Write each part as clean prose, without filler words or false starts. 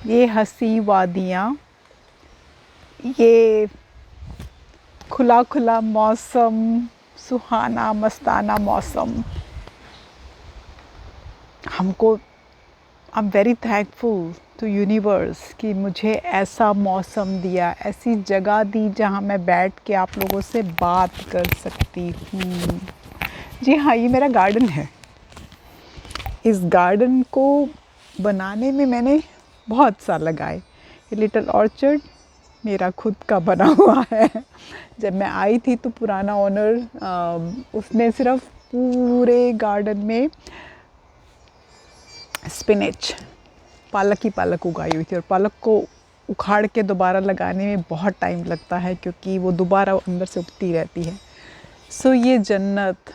ये हंसी वादियाँ, ये खुला खुला मौसम, सुहाना मस्ताना मौसम, हमको I am very thankful to universe कि मुझे ऐसा मौसम दिया, ऐसी जगह दी जहाँ मैं बैठ के आप लोगों से बात कर सकती हूँ। जी हाँ, ये मेरा गार्डन है। इस गार्डन को बनाने में मैंने बहुत साल लगाए। ये लिटिल ऑर्चर्ड मेरा खुद का बना हुआ है। जब मैं आई थी तो पुराना ओनर उसने सिर्फ पूरे गार्डन में स्पिनच, पालक ही पालक उगाई हुई थी, और पालक को उखाड़ के दोबारा लगाने में बहुत टाइम लगता है क्योंकि वो दोबारा अंदर से उगती रहती है। सो ये जन्नत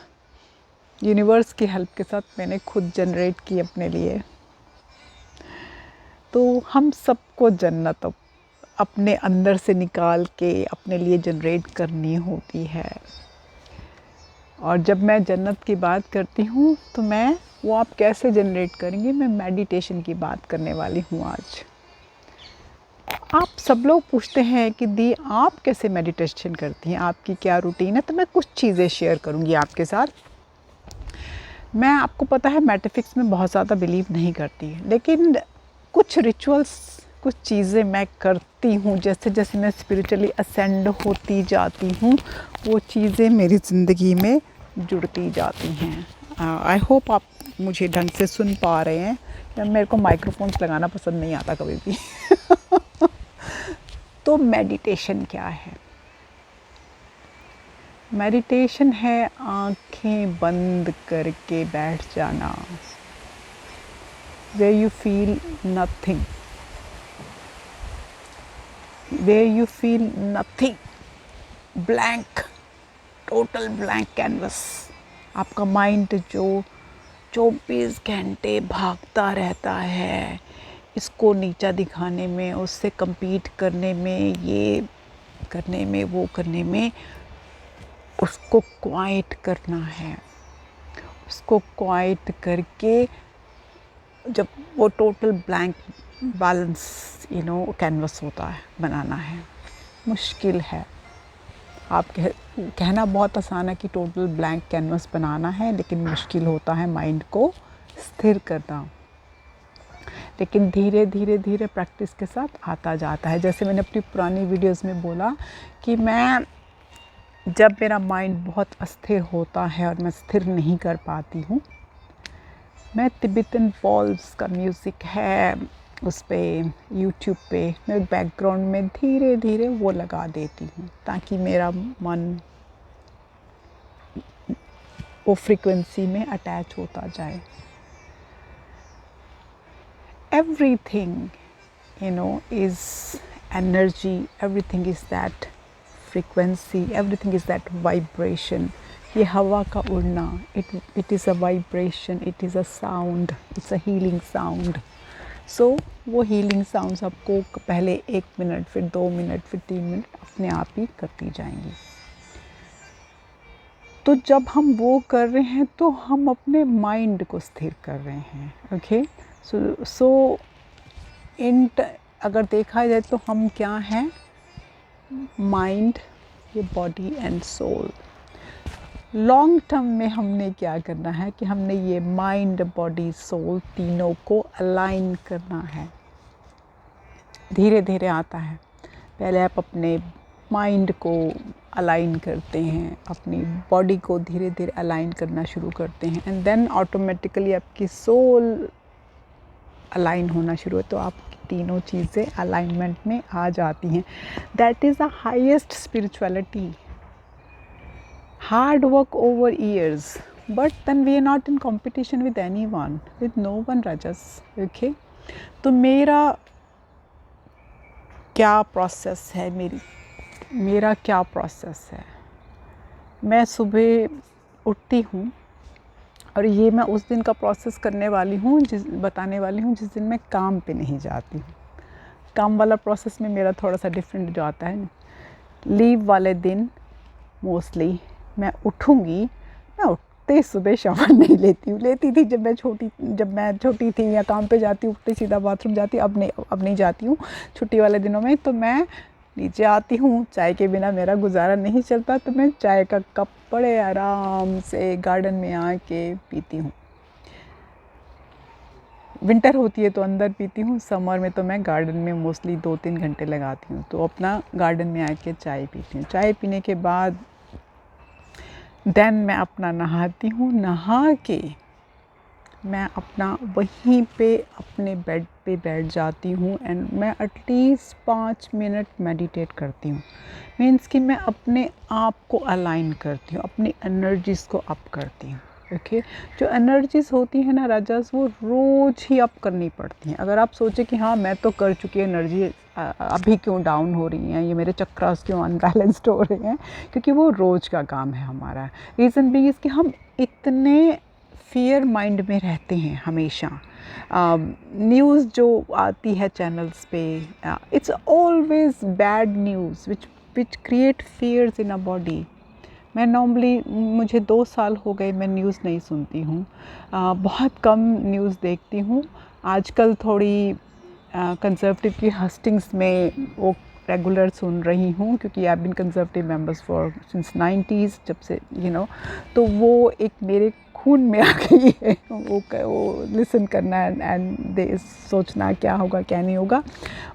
यूनिवर्स की हेल्प के साथ मैंने खुद जनरेट की अपने लिए। तो हम सबको जन्नत अपने अंदर से निकाल के अपने लिए जनरेट करनी होती है। और जब मैं जन्नत की बात करती हूँ तो मैं वो आप कैसे जनरेट करेंगे, मैं मेडिटेशन की बात करने वाली हूँ आज। आप सब लोग पूछते हैं कि दी आप कैसे मेडिटेशन करती हैं, आपकी क्या रूटीन है, तो मैं कुछ चीज़ें शेयर करूँगी आपके साथ। मैं, आपको पता है, मेटाफिज़िक्स में बहुत ज़्यादा बिलीव नहीं करती, लेकिन कुछ रिचुअल्स, कुछ चीज़ें मैं करती हूँ। जैसे जैसे मैं स्पिरिचुअली असेंड होती जाती हूँ वो चीज़ें मेरी ज़िंदगी में जुड़ती जाती हैं। आई होप आप मुझे ढंग से सुन पा रहे हैं। मेरे को माइक्रोफोन्स लगाना पसंद नहीं आता कभी भी। तो मेडिटेशन क्या है? मेडिटेशन है आँखें बंद करके बैठ जाना, where you feel nothing, where you feel nothing, blank, total blank canvas। आपका माइंड जो 24 घंटे भागता रहता है, इसको नीचा दिखाने में, उससे compete करने में, ये करने में, वो करने में, उसको क्वाइट करना है। उसको क्वाइट करके जब वो टोटल ब्लैंक बैलेंस कैनवस होता है, बनाना है। मुश्किल है। आप कहना बहुत आसान है कि टोटल ब्लैंक कैनवस बनाना है, लेकिन मुश्किल होता है माइंड को स्थिर करना। लेकिन धीरे धीरे धीरे प्रैक्टिस के साथ आता जाता है। जैसे मैंने अपनी पुरानी वीडियोस में बोला कि मैं, जब मेरा माइंड बहुत अस्थिर होता है और मैं स्थिर नहीं कर पाती हूँ, मैं तिब्बतन पॉल्स का म्यूज़िक है उस पर यूट्यूब पे, मैं बैकग्राउंड में धीरे धीरे वो लगा देती हूँ ताकि मेरा मन वो फ्रीक्वेंसी में अटैच होता जाए। Everything is energy, everything is that frequency, everything is that vibration. ये हवा का उड़ना, it is a vibration, it is a sound, it's a healing sound. So वो हीलिंग साउंड्स आपको पहले 1 मिनट, फिर 2 मिनट, फिर 3 मिनट अपने आप ही करती जाएंगी। तो जब हम वो कर रहे हैं तो हम अपने माइंड को स्थिर कर रहे हैं। ओके, सो अगर देखा जाए तो हम क्या हैं? माइंड, ये body and soul. Long term में हमने क्या करना है कि हमने ये माइंड, बॉडी, सोल तीनों को अलाइन करना है। धीरे धीरे आता है। पहले आप अपने माइंड को अलाइन करते हैं, अपनी बॉडी को धीरे धीरे अलाइन करना शुरू करते हैं, एंड देन ऑटोमेटिकली आपकी सोल अलाइन होना शुरू है, तो आपकी तीनों चीज़ें अलाइनमेंट में आ जाती हैं। That is the highest spirituality. Hard work over years, but then we are not in competition with anyone, with no one, Rajas. Okay, तो मेरा क्या प्रोसेस है, मेरा क्या प्रोसेस है? मैं सुबह उठती हूँ और ये मैं उस दिन का प्रोसेस करने वाली हूँ, बताने वाली हूँ जिस दिन मैं काम पे नहीं जाती हूँ। काम वाला प्रोसेस में मेरा थोड़ा सा डिफरेंट जो आता है ना, लीव वाले दिन मोस्टली मैं उठूँगी, मैं उठते ही सुबह शावर नहीं लेती हूँ। लेती थी जब मैं छोटी थी या काम पे जाती, उठते सीधा बाथरूम जाती। अब नहीं जाती हूँ छुट्टी वाले दिनों में। तो मैं नीचे आती हूँ, चाय के बिना मेरा गुजारा नहीं चलता, तो मैं चाय का कप बड़े आराम से गार्डन में आके पीती हूँ। विंटर होती है तो अंदर पीती हूँ, समर में तो मैं गार्डन में मोस्टली 2-3 घंटे लगाती हूँ। तो अपना गार्डन में आके चाय पीती हूँ। चाय पीने के बाद देन मैं अपना नहाती हूँ। नहा के मैं अपना वहीं पे अपने बेड पे बैठ जाती हूँ एंड मैं एटलीस्ट 5 मिनट मेडिटेट करती हूँ। मीन्स कि मैं अपने आप को अलाइन करती हूँ, अपनी एनर्जीज़ को अप करती हूँ। ओके, जो एनर्जीज़ होती हैं ना राजास, वो रोज़ ही अप करनी पड़ती हैं। अगर आप सोचें कि हाँ मैं तो कर चुकी एनर्जी, अभी क्यों डाउन हो रही हैं, ये मेरे चक्रास क्यों अनबैलेंस्ड हो रहे हैं, क्योंकि वो रोज़ का काम है हमारा। रीज़न भी इसके हम इतने फियर माइंड में रहते हैं हमेशा। न्यूज़ जो आती है चैनल्स पे, it's always bad news which create fears in a body. मैं नॉर्मली, मुझे 2 साल हो गए मैं न्यूज़ नहीं सुनती हूँ, बहुत कम न्यूज़ देखती हूँ। आजकल थोड़ी कंजर्वेटिव की हस्टिंग्स में वो रेगुलर सुन रही हूँ, क्योंकि I been conservative members for since 90s, जब से तो वो एक मेरे खून में आ गई है वो लिसन करना एंड सोचना क्या होगा क्या नहीं होगा।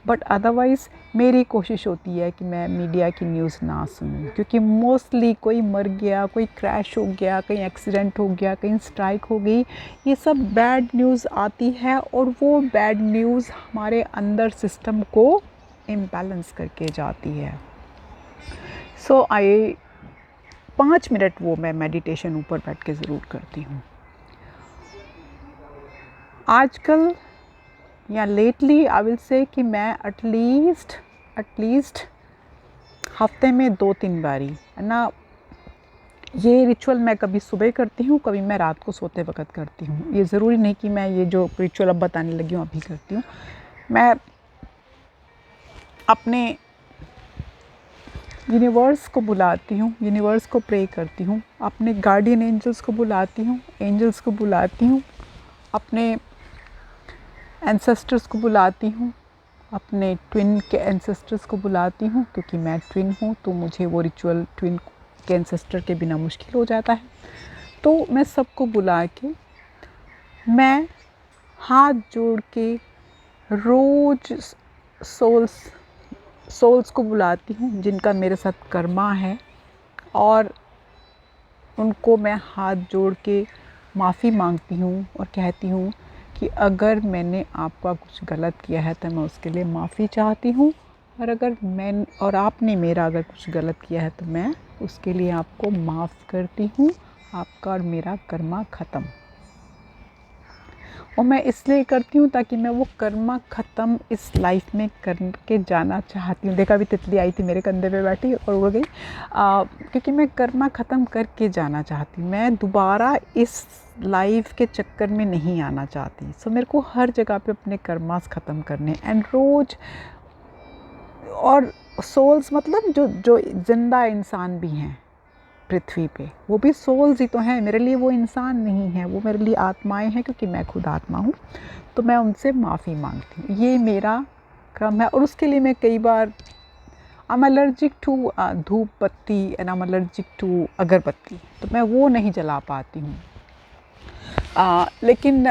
बट अदरवाइज़ मेरी कोशिश होती है कि मैं मीडिया की न्यूज़ ना सुनूं, क्योंकि मोस्टली कोई मर गया, कोई क्रैश हो गया, कहीं एक्सीडेंट हो गया, कहीं स्ट्राइक हो गई, ये सब बैड न्यूज़ आती है और वो बैड न्यूज़ हमारे अंदर सिस्टम को इम्बैलेंस करके जाती है। सो 5 मिनट वो मैं मेडिटेशन ऊपर बैठ के ज़रूर करती हूँ। आजकल या लेटली आई विल से कि मैं एटलीस्ट हफ्ते में 2-3 बारी ना, ये रिचुअल मैं कभी सुबह करती हूँ, कभी मैं रात को सोते वक्त करती हूँ। ये ज़रूरी नहीं कि मैं ये जो रिचुअल अब बताने लगी हूँ अभी करती हूँ। मैं अपने यूनिवर्स को बुलाती हूँ, यूनिवर्स को प्रे करती हूँ, अपने गार्डियन एंजल्स को बुलाती हूँ, एंजल्स को बुलाती हूँ, अपने एंसेस्टर्स को बुलाती हूँ, अपने ट्विन के एंसेस्टर्स को बुलाती हूँ, क्योंकि मैं ट्विन हूँ तो मुझे वो रिचुअल ट्विन के एंसेस्टर के बिना मुश्किल हो जाता है। तो मैं सबको बुला के, मैं हाथ जोड़ के रोज़ सोल्स को बुलाती हूँ जिनका मेरे साथ कर्मा है, और उनको मैं हाथ जोड़ के माफ़ी मांगती हूँ और कहती हूँ कि अगर मैंने आपका कुछ गलत किया है तो मैं उसके लिए माफ़ी चाहती हूँ, और अगर आपने मेरा अगर कुछ गलत किया है तो मैं उसके लिए आपको माफ़ करती हूँ। आपका और मेरा कर्मा ख़त्म। और मैं इसलिए करती हूँ ताकि मैं वो कर्मा ख़त्म इस लाइफ में करके जाना चाहती हूँ। देखा, अभी तितली आई थी मेरे कंधे पे बैठी और उड़ गई, क्योंकि मैं कर्मा ख़त्म करके जाना चाहती हूँ। मैं दोबारा इस लाइफ के चक्कर में नहीं आना चाहती। सो मेरे को हर जगह पे अपने कर्मास ख़त्म करने एंड रोज़, और सोल्स मतलब जो ज़िंदा इंसान भी हैं पृथ्वी पे, वो भी सोल्स ही तो हैं। मेरे लिए वो इंसान नहीं है, वो मेरे लिए आत्माएं हैं, क्योंकि मैं खुद आत्मा हूँ। तो मैं उनसे माफ़ी मांगती हूँ, ये मेरा क्रम है। और उसके लिए मैं कई बार आई एम एलर्जिक टू धूप बत्ती and I am allergic to अगरबत्ती, तो मैं वो नहीं जला पाती हूँ। लेकिन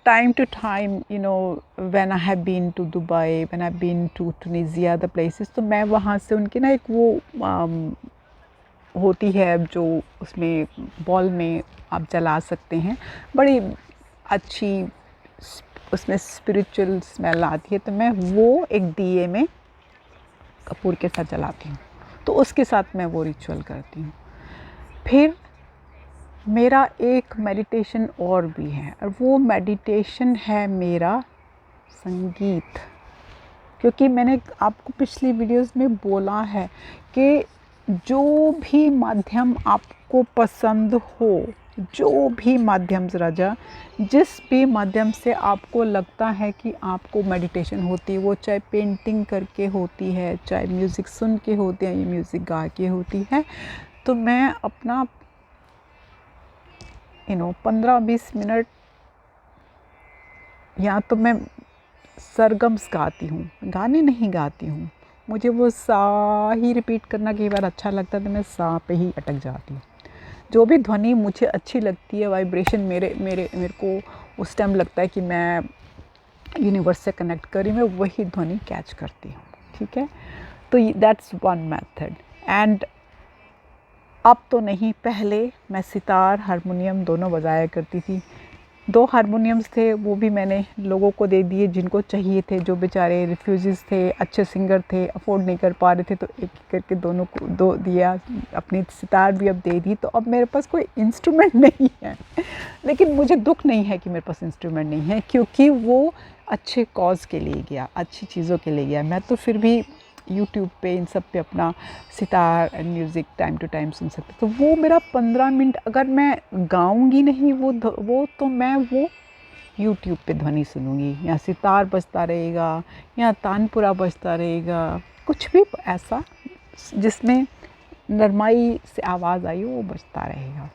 time to time when I have been to Dubai, when I have been to Tunisia, the places, तो मैं वहाँ से उनके ना एक वो होती है जो उसमें बॉल में आप जला सकते हैं, बड़ी अच्छी उसमें स्पिरिचुअल स्मेल आती है, तो मैं वो एक दिए में कपूर के साथ जलाती हूँ। तो उसके साथ मैं वो रिचुअल करती हूँ। फिर मेरा एक मेडिटेशन और भी है, और वो मेडिटेशन है मेरा संगीत। क्योंकि मैंने आपको पिछली वीडियोस में बोला है कि जो भी माध्यम आपको पसंद हो, जो भी माध्यम राजा, जिस भी माध्यम से आपको लगता है कि आपको मेडिटेशन होती है, वो चाहे पेंटिंग करके होती है, चाहे म्यूज़िक सुन के होती है, या म्यूज़िक गा के होती है, तो मैं अपना 15-20 मिनट या तो मैं सरगम्स गाती हूँ, गाने नहीं गाती हूँ। मुझे वो सा ही रिपीट करना कई बार अच्छा लगता है, तो मैं सा पे ही अटक जाती हूँ। जो भी ध्वनि मुझे अच्छी लगती है, वाइब्रेशन मेरे को उस टाइम लगता है कि मैं यूनिवर्स से कनेक्ट कर रही हूँ, मैं वही ध्वनि कैच करती हूँ। ठीक है, तो दैट्स वन मेथड। एंड अब तो नहीं, पहले मैं सितार हारमोनियम दोनों बजाया करती थी। 2 हारमोनियम्स थे, वो भी मैंने लोगों को दे दिए जिनको चाहिए थे, जो बेचारे रिफ्यूजीज़ थे, अच्छे सिंगर थे, अफोर्ड नहीं कर पा रहे थे, तो एक एक करके दोनों को 2 दिया। अपनी सितार भी अब दे दी, तो अब मेरे पास कोई इंस्ट्रूमेंट नहीं है। लेकिन मुझे दुःख नहीं है कि मेरे पास इंस्ट्रूमेंट नहीं है, क्योंकि वो अच्छे कॉज़ के लिए गया, अच्छी चीज़ों के लिए गया। मैं तो फिर भी यूट्यूब पे इन सब पे अपना सितार and music time to time सुन सकते। तो वो मेरा 15 मिनट, अगर मैं गाऊंगी नहीं वो तो मैं वो यूट्यूब पे ध्वनि सुनूंगी, या सितार बजता रहेगा, या तानपुरा बजता रहेगा, कुछ भी ऐसा जिसमें नरमाई से आवाज़ आई वो बजता रहेगा।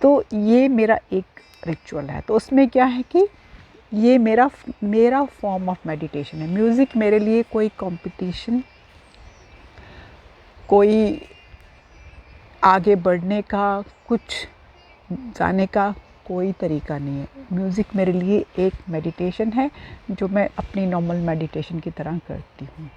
तो ये मेरा एक रिचुअल है। तो उसमें क्या है कि ये मेरा फॉर्म ऑफ मेडिटेशन है। म्यूज़िक मेरे लिए कोई कंपटीशन, कोई आगे बढ़ने का, कुछ जाने का कोई तरीका नहीं है। म्यूज़िक मेरे लिए एक मेडिटेशन है, जो मैं अपनी नॉर्मल मेडिटेशन की तरह करती हूँ।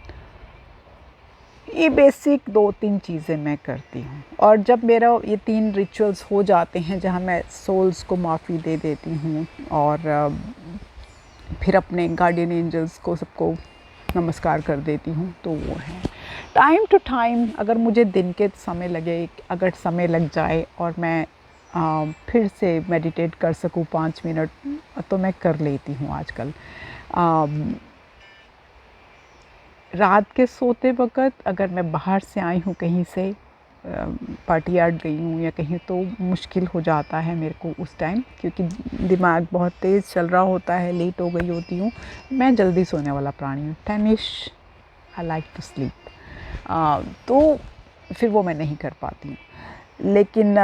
ये बेसिक 2-3 चीज़ें मैं करती हूँ, और जब मेरा ये 3 रिचुअल्स हो जाते हैं, जहाँ मैं सोल्स को माफ़ी दे देती हूँ, और फिर अपने गार्डियन एंजल्स को सबको नमस्कार कर देती हूँ, तो वो है। टाइम टू टाइम अगर मुझे दिन के समय लगे, अगर समय लग जाए और मैं फिर से मेडिटेट कर सकूँ 5 मिनट, तो मैं कर लेती हूँ आजकल। रात के सोते वक़्त अगर मैं बाहर से आई हूँ कहीं से, पार्टी यार्ड गई हूँ या कहीं, तो मुश्किल हो जाता है मेरे को उस टाइम, क्योंकि दिमाग बहुत तेज़ चल रहा होता है, लेट हो गई होती हूँ। मैं जल्दी सोने वाला प्राणी हूँ, 10ish I like to sleep. तो फिर वो मैं नहीं कर पाती हूँ। लेकिन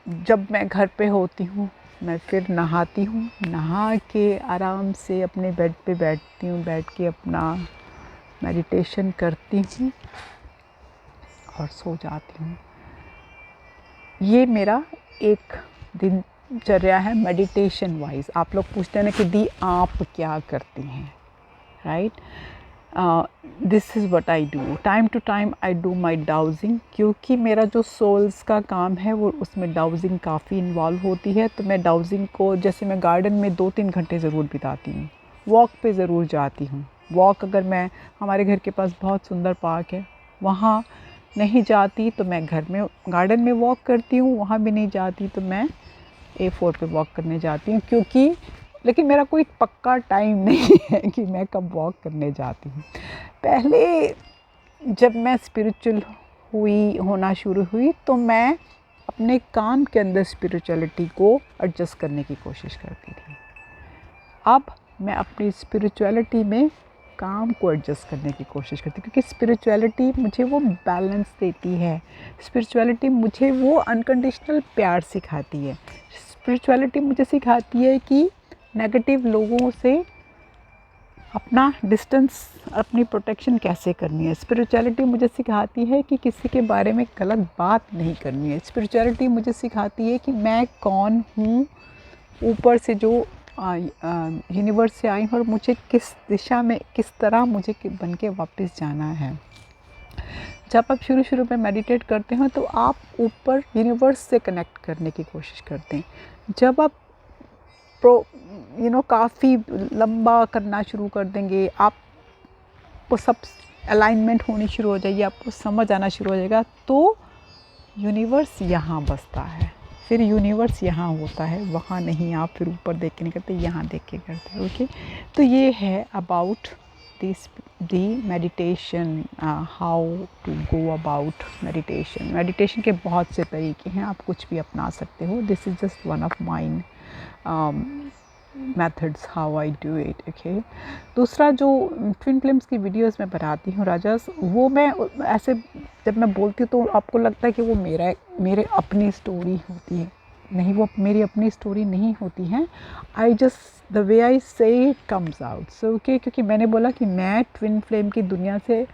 जब मैं घर पे होती हूँ, मैं फिर नहाती हूँ, नहा के आराम से अपने बेड पे बैठती हूँ, बैठ के अपना मेडिटेशन करती हूँ और सो जाती हूँ। ये मेरा एक दिनचर्या है मेडिटेशन वाइज। आप लोग पूछते हैं ना कि दी आप क्या करती हैं, right? This is what I do. Time to time I do my dowsing, क्योंकि मेरा जो सोल्स का काम है वो उसमें डाउजिंग काफ़ी इन्वॉल्व होती है। तो मैं डाउजिंग को, जैसे मैं गार्डन में 2-3 घंटे ज़रूर बिताती हूँ, वॉक पे ज़रूर जाती हूँ। वॉक, अगर मैं, हमारे घर के पास बहुत सुंदर पार्क है, वहाँ नहीं जाती तो मैं घर में गार्डन में वॉक करती हूँ। वहाँ भी नहीं जाती तो मैं A4 पे वॉक करने जाती हूँ, क्योंकि लेकिन मेरा कोई पक्का टाइम नहीं है कि मैं कब वॉक करने जाती हूँ। पहले जब मैं स्पिरिचुअल होना शुरू हुई, तो मैं अपने काम के अंदर स्पिरिचुअलिटी को एडजस्ट करने की कोशिश करती थी। अब मैं अपनी स्पिरिचुअलिटी में काम को एडजस्ट करने की कोशिश करती हूँ, क्योंकि स्पिरिचुअलिटी मुझे वो बैलेंस देती है। स्पिरिचुअलिटी मुझे वो अनकंडीशनल प्यार सिखाती है। स्पिरिचुअलिटी मुझे सिखाती है कि नेगेटिव लोगों से अपना डिस्टेंस, अपनी प्रोटेक्शन कैसे करनी है। स्पिरिचुअलिटी मुझे सिखाती है कि किसी के बारे में गलत बात नहीं करनी है। स्पिरिचुअलिटी मुझे सिखाती है कि मैं कौन हूँ, ऊपर से जो यूनिवर्स से आई हूँ, और मुझे किस दिशा में, किस तरह मुझे बन के वापस जाना है। जब आप शुरू में मेडिटेट करते हैं तो आप ऊपर यूनिवर्स से कनेक्ट करने की कोशिश करते हैं। जब आप काफ़ी लंबा करना शुरू कर देंगे, आपको सब अलाइनमेंट होनी शुरू हो जाएगी, आपको समझ आना शुरू हो जाएगा, तो यूनिवर्स यहाँ बसता है। फिर यूनिवर्स यहाँ होता है, वहाँ नहीं। आप फिर ऊपर देख के नहीं करते, यहाँ देख के करते हैं। ओके, तो ये है about the meditation, how to go about meditation. Meditation के बहुत से तरीके हैं, आप कुछ भी अपना सकते हो। This is just one of mine methods how I do it. Okay, दूसरा जो ट्विन फ्लेम्स की वीडियोस मैं बनाती हूँ राजस, वो मैं ऐसे जब मैं बोलती हूँ तो आपको लगता है कि वो मेरे अपनी स्टोरी होती है, नहीं, वो मेरी अपनी स्टोरी नहीं होती हैं। आई जस्ट द वे आई से it comes out. So okay, क्योंकि मैंने बोला कि मैं ट्विन फ्लेम की दुनिया से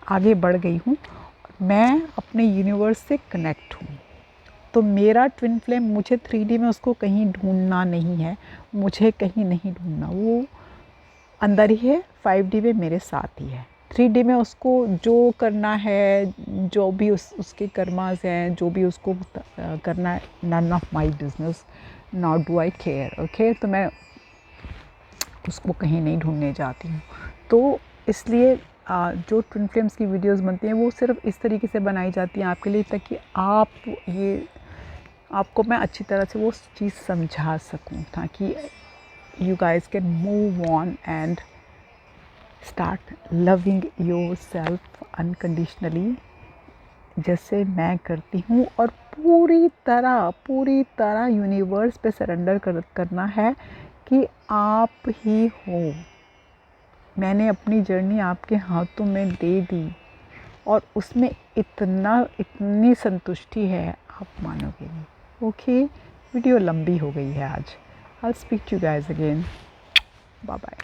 आगे बढ़ गई हूँ, मैं अपने यूनिवर्स से कनेक्ट हूँ। तो मेरा ट्विन फ्लेम, मुझे 3D में उसको कहीं ढूंढना नहीं है, मुझे कहीं नहीं ढूंढना, वो अंदर ही है, 5D में मेरे साथ ही है। 3D में उसको जो करना है, जो भी उसके कर्मास हैं, जो भी उसको करना है, none of my business, not do I care. Okay, तो मैं उसको कहीं नहीं ढूंढने जाती हूँ। तो इसलिए जो ट्विन फ्लेम्स की वीडियोस बनती हैं वो सिर्फ इस तरीके से बनाई जाती हैं आपके लिए, ताकि आपको मैं अच्छी तरह से वो चीज़ समझा सकूं, ताकि you guys can move on and start loving yourself unconditionally, जैसे मैं करती हूँ। और पूरी तरह यूनिवर्स पे सरेंडर करना है कि आप ही हो। मैंने अपनी जर्नी आपके हाथों में दे दी और उसमें इतनी संतुष्टि है, आप मानोगे नहीं। ओके, वीडियो लंबी हो गई है आज। I'll speak to you guys again. Bye bye.